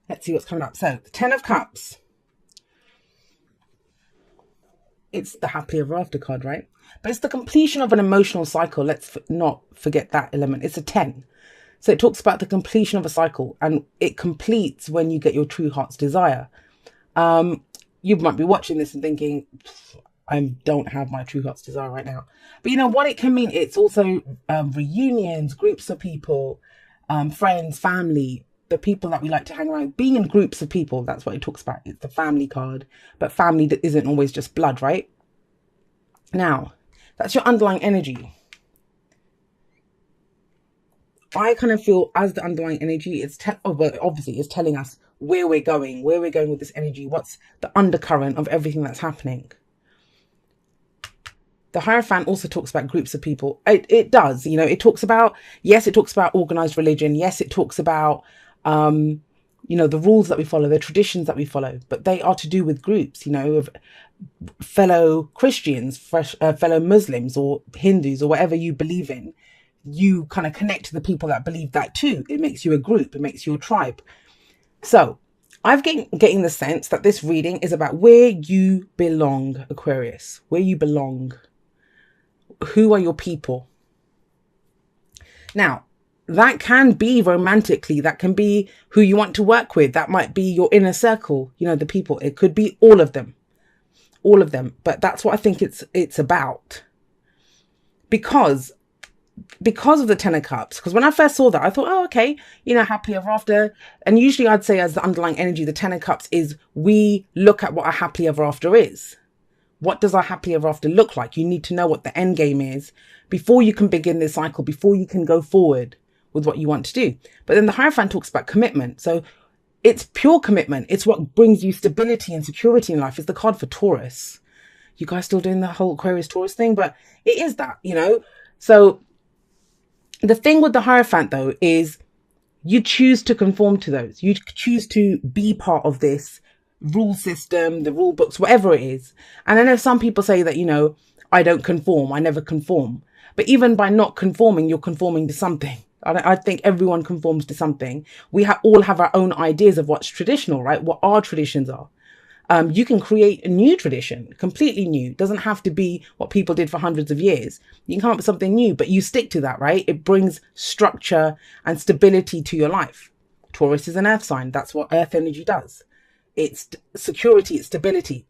Let's see what's coming up. So the Ten of Cups. It's the happily ever after card, right? But it's the completion of an emotional cycle. Let's not forget that element. It's a 10. So it talks about the completion of a cycle, and it completes when you get your true heart's desire. You might be watching this and thinking, I don't have my true heart's desire right now. But you know what it can mean? It's also reunions, groups of people, friends, family, the people that we like to hang around, being in groups of people. That's what it talks about. It's the family card, but family that isn't always just blood, right? Now, that's your underlying energy. I kind of feel as the underlying energy, obviously it's telling us where we're going with this energy. What's the undercurrent of everything that's happening? The Hierophant also talks about groups of people. It does, you know, it talks about, yes, it talks about organized religion. Yes, it talks about, you know, the rules that we follow, the traditions that we follow, but they are to do with groups, you know, of fellow Christians, fellow Muslims or Hindus or whatever you believe in. You kind of connect to the people that believe that too. It makes you a group. It makes you a tribe. So I've getting the sense that this reading is about where you belong, Aquarius, where you belong. Who are your people? Now, that can be romantically, that can be who you want to work with. That might be your inner circle, you know, the people. It could be all of them. But that's what I think it's about. Because of the Ten of Cups, because when I first saw that, I thought, oh, okay, you know, happily ever after. And usually I'd say as the underlying energy, the Ten of Cups is we look at what a happily ever after is. What does our happily ever after look like? You need to know what the end game is before you can begin this cycle, before you can go forward with what you want to do. But then the Hierophant talks about commitment. So it's pure commitment. It's what brings you stability and security in life. It's the card for Taurus. You guys still doing the whole Aquarius Taurus thing? But it is that, you know. So the thing with the Hierophant, though, is you choose to conform to those. You choose to be part of this rule system, the rule books, whatever it is. And I know some people say that, you know, I don't conform. I never conform. But even by not conforming, you're conforming to something. I think everyone conforms to something. We all have our own ideas of what's traditional, right? What our traditions are. You can create a new tradition, completely new. It doesn't have to be what people did for hundreds of years. You can come up with something new, but you stick to that, right? It brings structure and stability to your life. Taurus is an earth sign. That's what earth energy does. It's security, it's stability.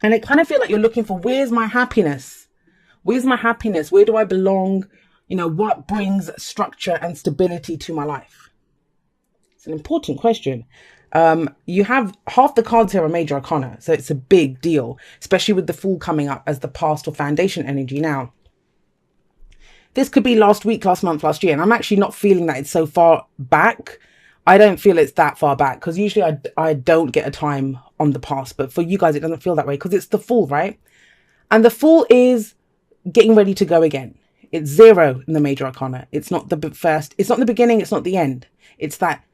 And I kind of feel like you're looking for, where's my happiness? Where's my happiness? Where do I belong? You know, what brings structure and stability to my life? It's an important question. You have half the cards here are major arcana, so it's a big deal, especially with the Fool coming up as the past or foundation energy. Now, this could be last week, last month, last year, and I'm actually not feeling that it's so far back. I don't feel it's that far back, because usually I don't get a time on the past, but for you guys, it doesn't feel that way because it's the Fool, right? And the Fool is getting ready to go again. It's 0 in the major arcana. It's not the first, it's not the beginning, it's not the end. It's that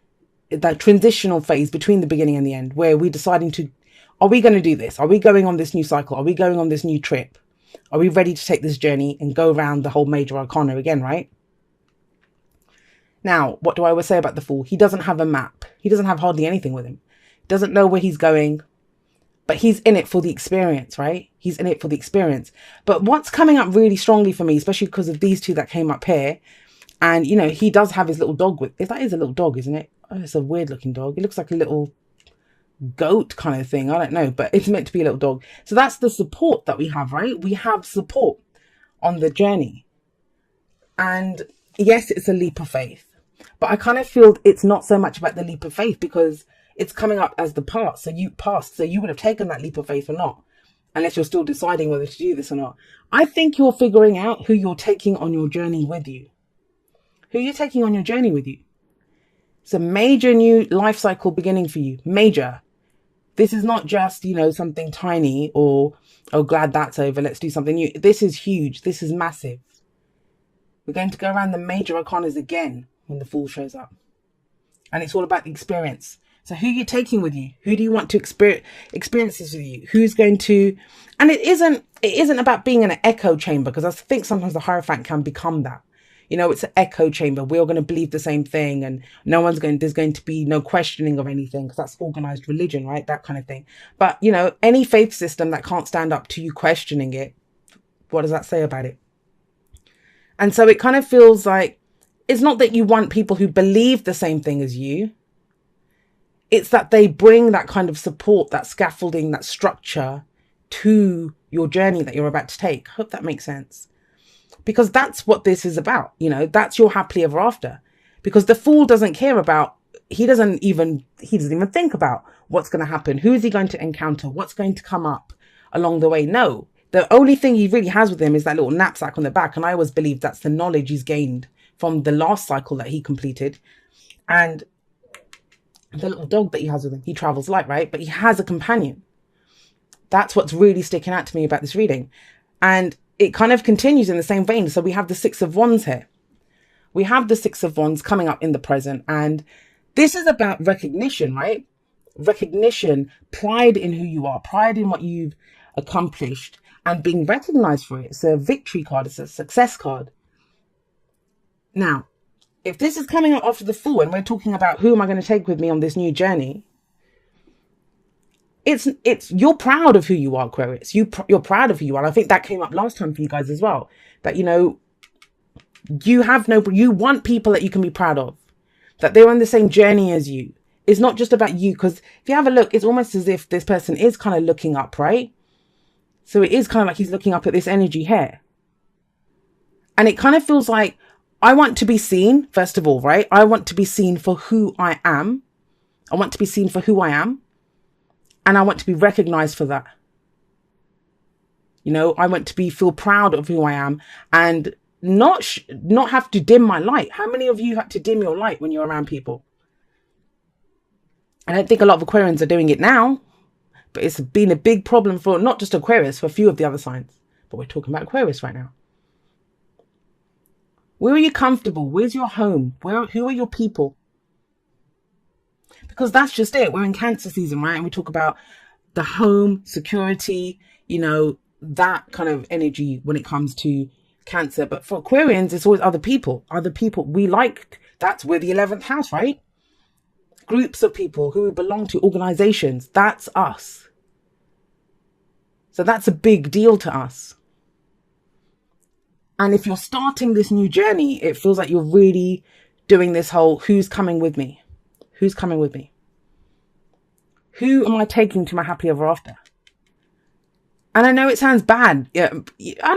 transitional phase between the beginning and the end, where we're deciding to, are we going to do this? Are we going on this new cycle? Are we going on this new trip? Are we ready to take this journey and go around the whole major arcana again, right? Now, what do I always say about the Fool? He doesn't have a map. He doesn't have hardly anything with him. He doesn't know where he's going, but he's in it for the experience, right? He's in it for the experience. But what's coming up really strongly for me, especially because of these two that came up here, and, you know, he does have his little dog with, that is a little dog, isn't it? Oh, it's a weird looking dog. It looks like a little goat kind of thing. I don't know, but it's meant to be a little dog. So that's the support that we have, right? We have support on the journey. And yes, it's a leap of faith, but I kind of feel it's not so much about the leap of faith, because it's coming up as the past. So you would have taken that leap of faith or not, unless you're still deciding whether to do this or not. I think you're figuring out who you're taking on your journey with you. Who you're taking on your journey with you. It's a major new life cycle beginning for you. Major. This is not just, you know, something tiny or, oh, glad that's over, let's do something new. This is huge. This is massive. We're going to go around the major arcanas again when the Fool shows up. And it's all about the experience. So who are you taking with you? Who do you want to experience this with you? Who's going to... And it isn't about being in an echo chamber, because I think sometimes the Hierophant can become that. You know, it's an echo chamber. We're all going to believe the same thing, and there's going to be no questioning of anything, because that's organized religion, right? That kind of thing. But, you know, any faith system that can't stand up to you questioning it, what does that say about it? And so it kind of feels like it's not that you want people who believe the same thing as you. It's that they bring that kind of support, that scaffolding, that structure to your journey that you're about to take. Hope that makes sense. Because that's what this is about. You know, that's your happily ever after. Because the fool doesn't care about, he doesn't even think about what's going to happen. Who is he going to encounter? What's going to come up along the way? No, the only thing he really has with him is that little knapsack on the back. And I always believe that's the knowledge he's gained from the last cycle that he completed. And the little dog that he has with him, he travels light, right? But he has a companion. That's what's really sticking out to me about this reading. And it kind of continues in the same vein. So we have the Six of Wands here. We have the Six of Wands coming up in the present. And this is about recognition, right? Recognition, pride in who you are, pride in what you've accomplished, and being recognized for it. It's a victory card. It's a success card. Now, if this is coming up after the Fool, and we're talking about who am I going to take with me on this new journey, it's you're proud of who you are, Aquarius. You're proud of who you are. And I think that came up last time for you guys as well. That, you know, you want people that you can be proud of, that they're on the same journey as you. It's not just about you, because if you have a look, it's almost as if this person is kind of looking up, right? So it is kind of like he's looking up at this energy here. And it kind of feels like, I want to be seen, first of all, right? I want to be seen for who I am. I want to be seen for who I am. And I want to be recognized for that. You know, I want to feel proud of who I am, and not have to dim my light. How many of you had to dim your light when you're around people? I don't think a lot of Aquarians are doing it now, but it's been a big problem for not just Aquarius, for a few of the other signs. But we're talking about Aquarius right now. Where are you comfortable? Where's your home? Who are your people? Because that's just it. We're in Cancer season, right? And we talk about the home, security, you know, that kind of energy when it comes to Cancer. But for Aquarians, it's always other people. Other people we like. That's where the 11th house, right? Groups of people who belong to organizations. That's us. So that's a big deal to us. And if you're starting this new journey, it feels like you're really doing this whole, who's coming with me? Who's coming with me? Who am I taking to my happy ever after? And I know it sounds bad. Yeah, I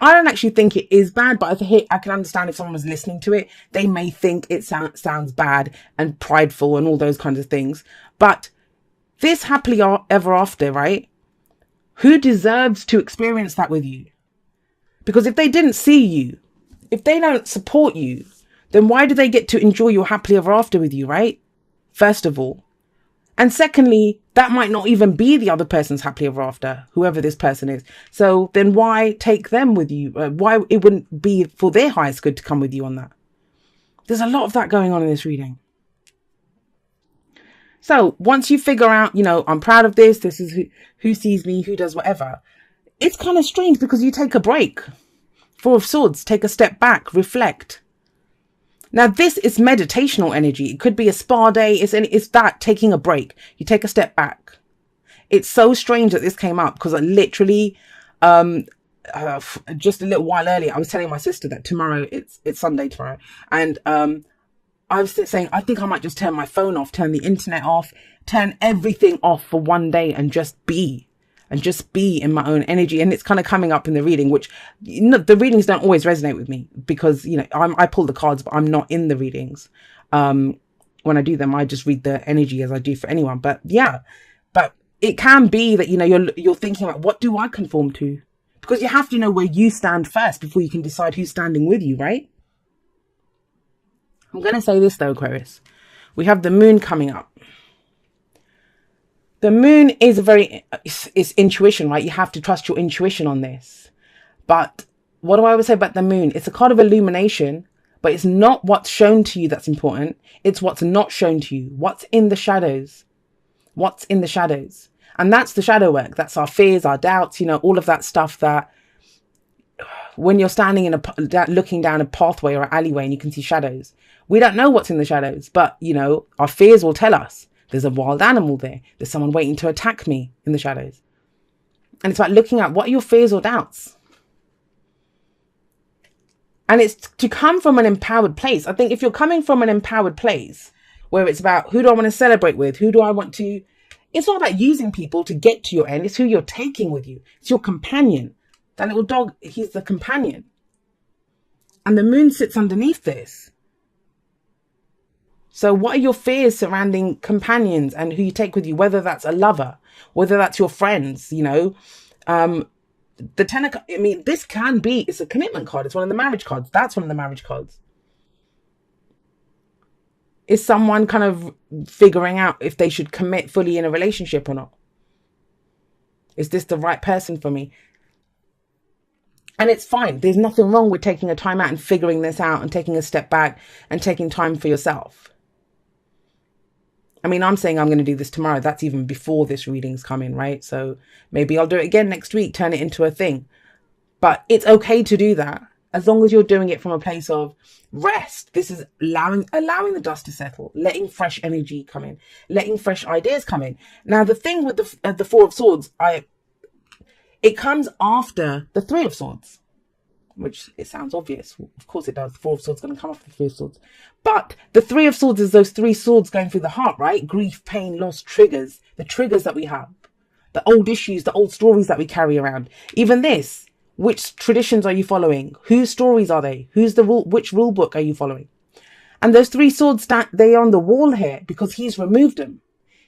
don't actually think it is bad, but I can understand if someone was listening to it, they may think it sounds bad and prideful and all those kinds of things. But this happily ever after, right? Who deserves to experience that with you? Because if they didn't see you, if they don't support you, then why do they get to enjoy your happily ever after with you, right? First of all. And secondly, that might not even be the other person's happily ever after, whoever this person is. So then why take them with you? Why it wouldn't be for their highest good to come with you on that? There's a lot of that going on in this reading. So once you figure out, you know, I'm proud of this. This is who sees me, who does whatever. It's kind of strange because you take a break. Four of Swords, take a step back, reflect. Now, this is meditational energy. It could be a spa day. It's that, taking a break. You take a step back. It's so strange that this came up because I literally, just a little while earlier, I was telling my sister that tomorrow, it's Sunday tomorrow. And I was saying, I think I might just turn my phone off, turn the internet off, turn everything off for one day and just be in my own energy. And it's kind of coming up in the reading, which, you know, the readings don't always resonate with me because, you know, I pull the cards, but I'm not in the readings. When I do them, I just read the energy as I do for anyone. But yeah, but it can be that, you know, you're thinking about, what do I conform to? Because you have to know where you stand first before you can decide who's standing with you, right? I'm going to say this though, Aquarius. We have the moon coming up. The moon is it's intuition, right? You have to trust your intuition on this. But what do I always say about the moon? It's a card of illumination, but it's not what's shown to you that's important. It's what's not shown to you. What's in the shadows? What's in the shadows? And that's the shadow work. That's our fears, our doubts, you know, all of that stuff that when you're standing in looking down a pathway or an alleyway and you can see shadows. We don't know what's in the shadows, but you know, our fears will tell us there's a wild animal there. There's someone waiting to attack me in the shadows. And it's about looking at what are your fears or doubts. And it's to come from an empowered place. I think if you're coming from an empowered place where it's about who do I want to celebrate with? Who do I want to... It's not about using people to get to your end. It's who you're taking with you. It's your companion. That little dog, he's the companion. And the moon sits underneath this. So what are your fears surrounding companions and who you take with you? Whether that's a lover, whether that's your friends, you know. The Ten of... I mean, this can be... It's a commitment card. It's one of the marriage cards. That's one of the marriage cards. Is someone kind of figuring out if they should commit fully in a relationship or not? Is this the right person for me? And it's fine. There's nothing wrong with taking a time out and figuring this out and taking a step back and taking time for yourself. I mean, I'm saying I'm going to do this tomorrow. That's even before this reading's coming, right? So maybe I'll do it again next week, turn it into a thing. But it's okay to do that as long as you're doing it from a place of rest. This is allowing the dust to settle, letting fresh energy come in, letting fresh ideas come in. Now, the thing with the Four of Swords, it comes after the Three of Swords, which it sounds obvious. Of course it does. The Four of Swords is going to come after the Three of Swords. But the Three of Swords is those three swords going through the heart, right? Grief, pain, loss, triggers. The triggers that we have. The old issues, the old stories that we carry around. Even this. Which traditions are you following? Whose stories are they? Which rule book are you following? And those three swords, they're on the wall here because he's removed them.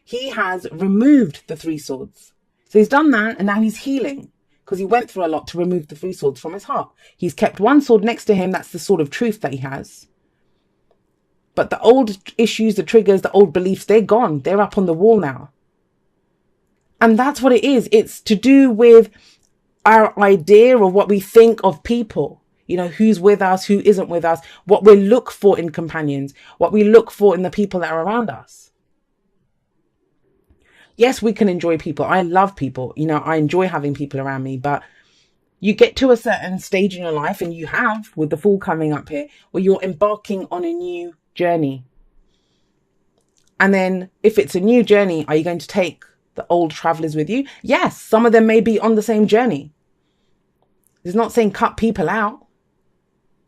He has removed the three swords. So he's done that and now he's healing because he went through a lot to remove the three swords from his heart. He's kept one sword next to him. That's the sword of truth that he has. But the old issues, the triggers, the old beliefs, they're gone. They're up on the wall now. And that's what it is. It's to do with our idea of what we think of people. You know, who's with us, who isn't with us, what we look for in companions, what we look for in the people that are around us. Yes, we can enjoy people. I love people. You know, I enjoy having people around me, but you get to a certain stage in your life, and you have with the Fool coming up here, where you're embarking on a new journey. And then if it's a new journey, are you going to take the old travelers with you? Yes, some of them may be on the same journey. It's not saying cut people out.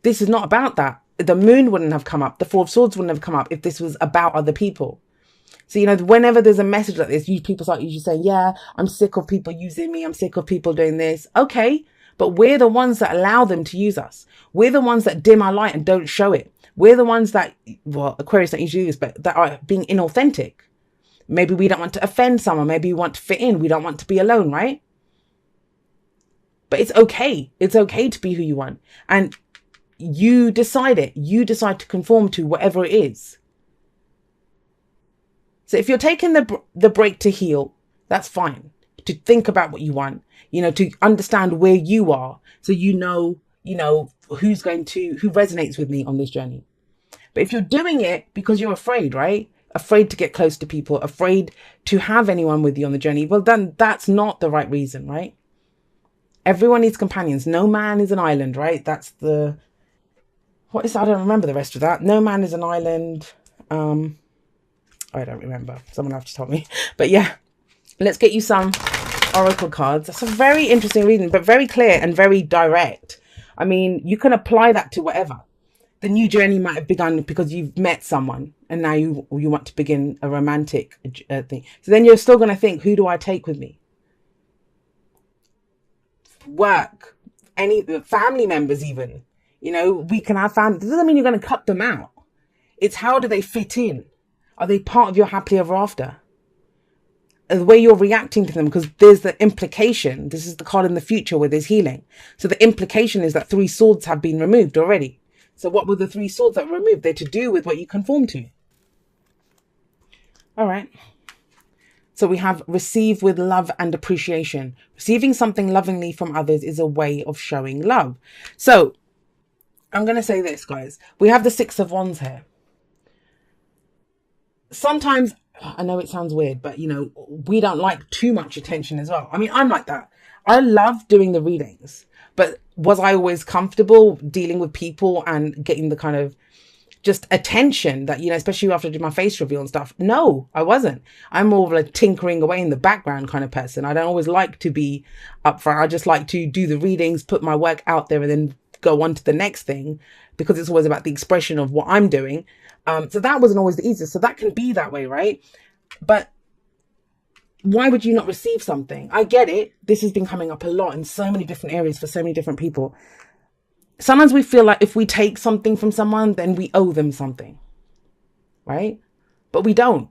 This is not about that. The moon wouldn't have come up. The Four of Swords wouldn't have come up if this was about other people. So, you know, whenever there's a message like this, people start usually saying, yeah, I'm sick of people using me. I'm sick of people doing this. Okay, but we're the ones that allow them to use us. We're the ones that dim our light and don't show it. We're the ones that, well, Aquarius don't usually do this, but that are being inauthentic. Maybe we don't want to offend someone. Maybe we want to fit in. We don't want to be alone, right? But it's okay. It's okay to be who you want. And you decide it. You decide to conform to whatever it is. So if you're taking the break to heal, that's fine. To think about what you want, you know, to understand where you are. So you know, who resonates with me on this journey. But if you're doing it because you're afraid, right? Afraid to get close to people, afraid to have anyone with you on the journey, well, then that's not the right reason, right? Everyone needs companions. No man is an island, right? That's the... What is that? I don't remember the rest of that. No man is an island. I don't remember. Someone have to tell me. But yeah, let's get you some oracle cards. That's a very interesting reading, but very clear and very direct. I mean, you can apply that to whatever. The new journey might have begun because you've met someone and now you want to begin a romantic thing. So then you're still going to think, who do I take with me? Work, any family members even. You know, we can have family. It doesn't mean you're going to cut them out. It's how do they fit in? Are they part of your happily ever after? The way you're reacting to them, because there's the implication. This is the card in the future where there's healing. So the implication is that three swords have been removed already. So what were the three swords that were removed? They're to do with what you conform to. All right. So we have receive with love and appreciation. Receiving something lovingly from others is a way of showing love. So I'm going to say this, guys. We have the Six of Wands here. Sometimes I know it sounds weird, but we don't like too much attention as well. I mean, I'm like that. I love doing the readings, but was I always comfortable dealing with people and getting the kind of just attention that, especially after I did my face reveal and stuff? No, I wasn't. I'm more of a tinkering away in the background kind of person. I don't always like to be up front. I just like to do the readings, put my work out there, and then go on to the next thing, because it's always about the expression of what I'm doing. So that wasn't always the easiest. So that can be that way, right? But why would you not receive something? I get it. This has been coming up a lot in so many different areas for so many different people. Sometimes we feel like if we take something from someone, then we owe them something, right? But we don't.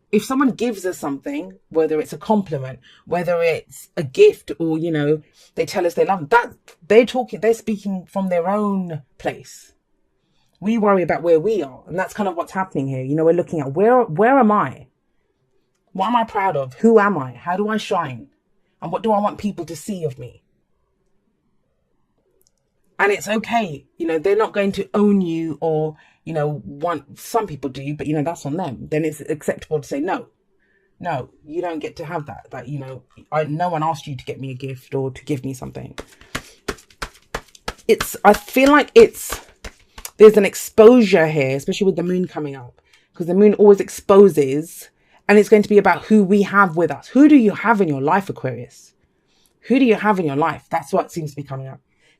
If someone gives us something, whether it's a compliment, whether it's a gift, or, they tell us they love that, they're speaking from their own place. We worry about where we are. And that's kind of what's happening here. We're looking at where am I? What am I proud of? Who am I? How do I shine? And what do I want people to see of me? And it's okay. They're not going to own you or, some people do, but, that's on them. Then it's acceptable to say, no, you don't get to have that. Like, no one asked you to get me a gift or to give me something. I feel like there's an exposure here, especially with the moon coming up, because the moon always exposes. And it's going to be about who we have with us. Who do you have in your life, Aquarius? Who do you have in your life? That's what seems to be coming up.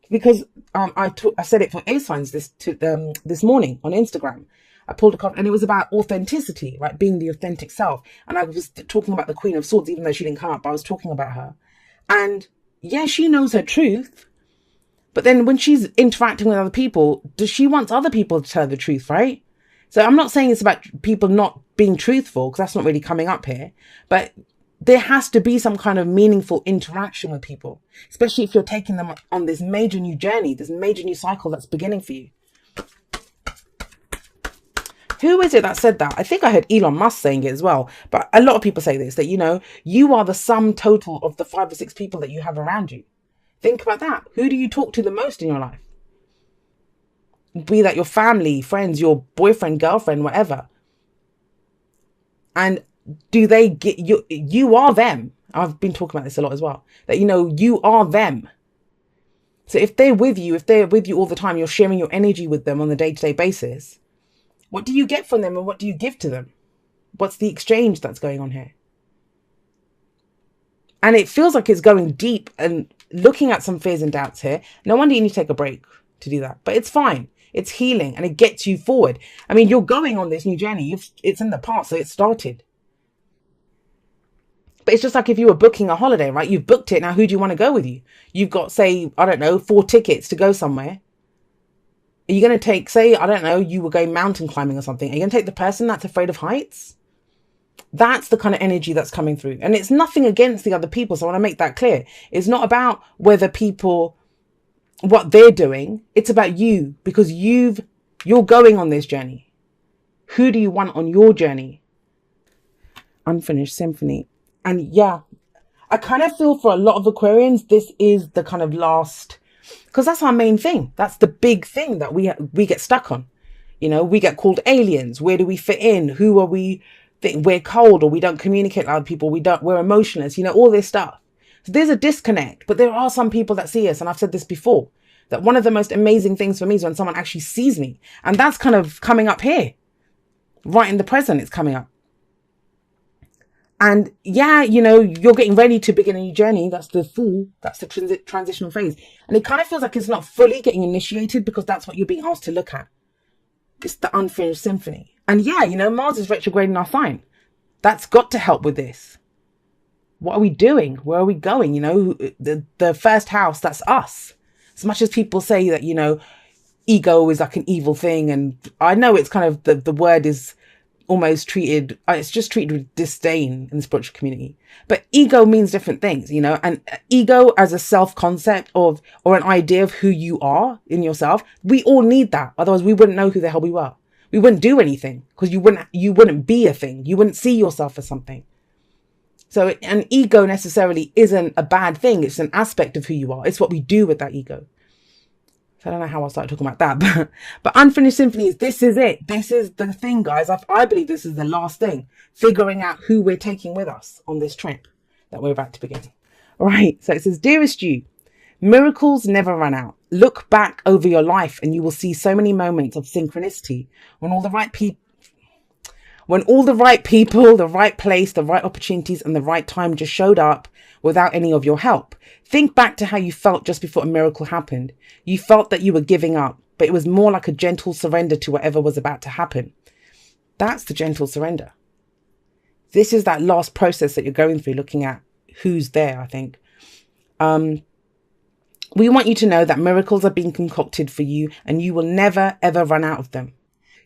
Because I said it for air signs this morning on Instagram. I pulled a card and it was about authenticity, right? Being the authentic self. And I was talking about the Queen of Swords, even though she didn't come up. I was talking about her. And yeah, she knows her truth. But then when she's interacting with other people, she wants other people to tell her the truth, right? So I'm not saying it's about people not being truthful, because that's not really coming up here. But there has to be some kind of meaningful interaction with people, especially if you're taking them on this major new journey, this major new cycle that's beginning for you. Who is it that said that? I think I heard Elon Musk saying it as well. But a lot of people say this, that, you are the sum total of the 5 or 6 people that you have around you. Think about that. Who do you talk to the most in your life? Be that your family, friends, your boyfriend, girlfriend, whatever. And do they get you? You are them. I've been talking about this a lot as well. That, you are them. So if they're with you all the time, you're sharing your energy with them on a day-to-day basis. What do you get from them and what do you give to them? What's the exchange that's going on here? And it feels like it's going deep and looking at some fears and doubts here. No wonder you need to take a break to do that. But it's fine. It's healing and it gets you forward. I mean, you're going on this new journey. It's in the past, so it started. But it's just like if you were booking a holiday, right? You've booked it. Now, who do you want to go with you? You've got, say, I don't know, 4 tickets to go somewhere. Are you going to take, say, I don't know, you were going mountain climbing or something. Are you going to take the person that's afraid of heights? That's the kind of energy that's coming through. And it's nothing against the other people. So I want to make that clear. It's not about whether people, what they're doing. It's about you, because you're going on this journey. Who do you want on your journey? Unfinished symphony. And yeah, I kind of feel for a lot of Aquarians, this is the kind of last, because that's our main thing. That's the big thing that we get stuck on. We get called aliens. Where do we fit in? Who are we? We're cold, or we don't communicate with other people. We're emotionless, all this stuff. So there's a disconnect, but there are some people that see us. And I've said this before, that one of the most amazing things for me is when someone actually sees me. And that's kind of coming up here, right in the present. It's coming up. And yeah, you're getting ready to begin a new journey. That's the transitional phase. And it kind of feels like it's not fully getting initiated, because that's what you're being asked to look at. It's the unfinished symphony. And yeah, Mars is retrograde in our sign. That's got to help with this. What are we doing? Where are we going? The first house, that's us. As much as people say that, ego is like an evil thing. And I know it's kind of, the word is almost treated, it's just treated with disdain in the spiritual community. But ego means different things, and ego as a self-concept or an idea of who you are in yourself. We all need that. Otherwise we wouldn't know who the hell we were. We wouldn't do anything, because you wouldn't be a thing. You wouldn't see yourself as something. So an ego necessarily isn't a bad thing. It's an aspect of who you are. It's what we do with that ego. So I don't know how I started talking about that, but unfinished symphonies, this is it. This is the thing, guys. I believe this is the last thing. Figuring out who we're taking with us on this trip that we're about to begin. All right. So it says, dearest you, miracles never run out. Look back over your life and you will see so many moments of synchronicity when all the right people, the right place, the right opportunities and the right time just showed up without any of your help. Think back to how you felt just before a miracle happened. You felt that you were giving up, but it was more like a gentle surrender to whatever was about to happen. That's the gentle surrender. This is that last process that you're going through, looking at who's there, I think. We want you to know that miracles are being concocted for you and you will never, ever run out of them.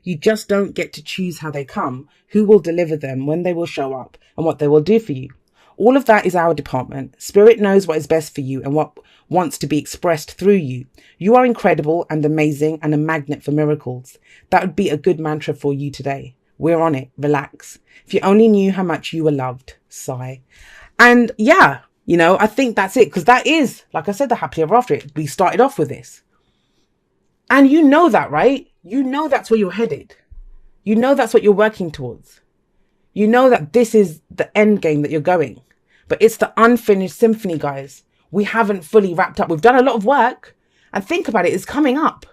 You just don't get to choose how they come, who will deliver them, when they will show up, and what they will do for you. All of that is our department. Spirit knows what is best for you and what wants to be expressed through you. You are incredible and amazing and a magnet for miracles. That would be a good mantra for you today. We're on it. Relax. If you only knew how much you were loved. Sigh. And yeah, you know, I think that's it. Because that is, like I said, the happily ever after. We started off with this. And you know that, right? You know that's where you're headed. You know that's what you're working towards. You know that this is the end game that you're going. But it's the unfinished symphony, guys. We haven't fully wrapped up. We've done a lot of work. And think about it, it's coming up.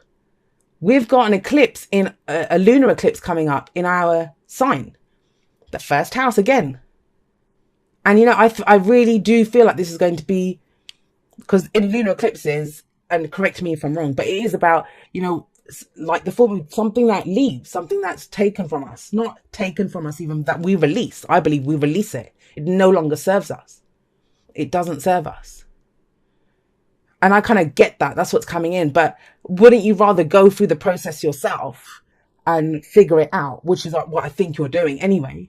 We've got an eclipse, in a lunar eclipse coming up in our sign. The first house again. And, you know, I really do feel like this is going to be, because in lunar eclipses, and correct me if I'm wrong, but it is about, you know, like the form of something that leaves, something that's taken from us, not taken from us even, that we release. I believe we release it. It no longer serves us. It doesn't serve us. And I kind of get that. That's what's coming in. But wouldn't you rather go through the process yourself and figure it out, which is what I think you're doing anyway.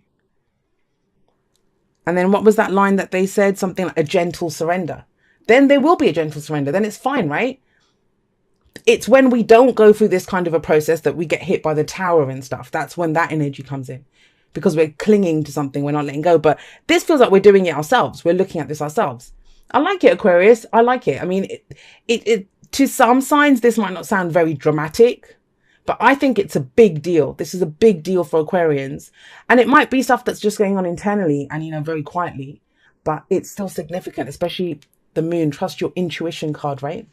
And then what was that line that they said? Something like a gentle surrender. Then there will be a gentle surrender. Then it's fine, right? It's when we don't go through this kind of a process that we get hit by the tower and stuff. That's when that energy comes in, because we're clinging to something, we're not letting go. But this feels like we're doing it ourselves. We're looking at this ourselves. I like it, Aquarius. I like it. I mean, it to some signs, this might not sound very dramatic, but I think it's a big deal. This is a big deal for Aquarians. And it might be stuff that's just going on internally and, you know, very quietly, but it's still significant, especially the moon. Trust your intuition card, right?